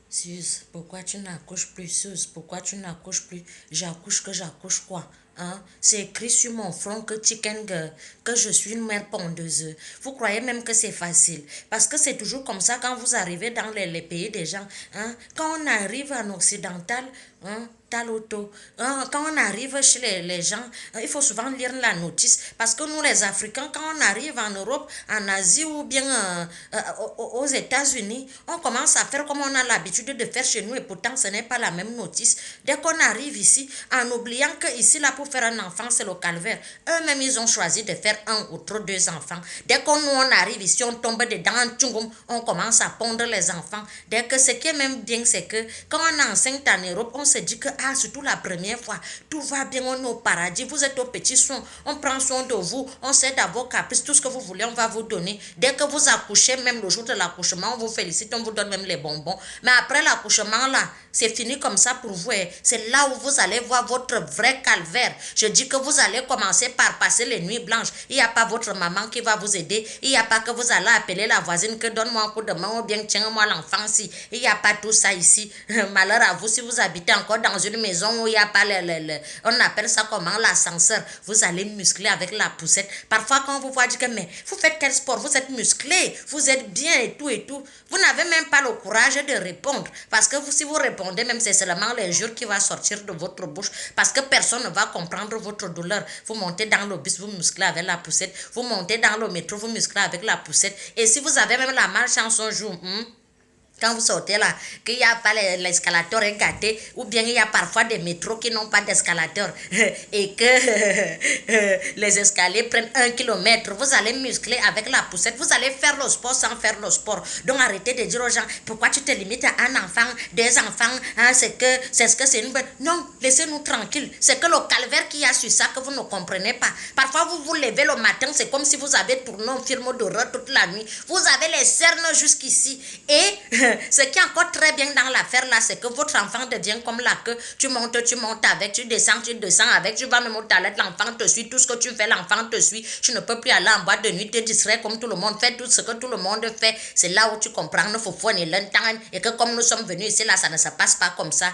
Suze, pourquoi tu n'accouches plus, Suze? Pourquoi tu n'accouches plus? J'accouche que j'accouche quoi? Hein? C'est écrit sur mon front que chicken girl, que je suis une mère pondeuse. Vous croyez même que c'est facile? Parce que c'est toujours comme ça quand vous arrivez dans les pays des gens. Hein? Quand on arrive en occidental, hein, Taloto. Quand on arrive chez les gens, il faut souvent lire la notice. Parce que nous, les Africains, quand on arrive en Europe, en Asie ou bien aux États-Unis, on commence à faire comme on a l'habitude de faire chez nous et pourtant ce n'est pas la même notice. Dès qu'on arrive ici, en oubliant que ici, là, pour faire un enfant, c'est le calvaire. Eux-mêmes, ils ont choisi de faire un ou trop deux enfants. Dès qu'on on arrive ici, on tombe dedans, on commence à pondre les enfants. Dès que ce qui est même bien, c'est que quand on enseigne en Europe, on se dit que, surtout la première fois, tout va bien, on est au paradis, vous êtes au petit soin, on prend soin de vous, on sait d'avoir caprice, tout ce que vous voulez, on va vous donner. Dès que vous accouchez, même le jour de l'accouchement, on vous félicite, on vous donne même les bonbons. Mais après l'accouchement, là, c'est fini comme ça pour vous. C'est là où vous allez voir votre vrai calvaire. Je dis que vous allez commencer par passer les nuits blanches. Il n'y a pas votre maman qui va vous aider. Il n'y a pas que vous allez appeler la voisine que donne-moi un coup de main ou bien tiens-moi l'enfant si. Il n'y a pas tout ça ici. Malheur à vous si vous habitez encore dans une maison où il n'y a pas on appelle ça comment, l'ascenseur. Vous allez muscler avec la poussette. Parfois quand on vous voit dire que mais vous faites quel sport? Vous êtes musclé, vous êtes bien et tout et tout. Vous n'avez même pas le courage de répondre. Parce que si vous répondez, même c'est seulement l'injure qui va sortir de votre bouche. Parce que personne ne va comprendre votre douleur. Vous montez dans le bus, vous musclez avec la poussette. Vous montez dans le métro, vous musclez avec la poussette. Et si vous avez même la malchance un jour, quand vous sortez là, qu'il n'y a pas l'escalator est gâté, ou bien il y a parfois des métros qui n'ont pas d'escalator, et que les escaliers prennent 1 kilomètre, vous allez muscler avec la poussette, vous allez faire le sport sans faire le sport. Donc arrêtez de dire aux gens, pourquoi tu te limites à un enfant, deux enfants, c'est ce que c'est une bonne... Non, laissez-nous tranquilles. C'est que le calvaire qu'il y a sur ça que vous ne comprenez pas. Parfois vous vous levez le matin, c'est comme si vous avez tourné un film d'horreur toute la nuit. Vous avez les cernes jusqu'ici. Et ce qui est encore très bien dans l'affaire là, c'est que votre enfant devient comme la queue. Tu montes avec, tu descends avec, tu vas même aux toilettes, l'enfant te suit, tout ce que tu fais, l'enfant te suit. Tu ne peux plus aller en boîte de nuit, te distraire comme tout le monde, faire tout ce que tout le monde fait. C'est là où tu comprends, il faut et que comme nous sommes venus ici là, ça ne se passe pas comme ça.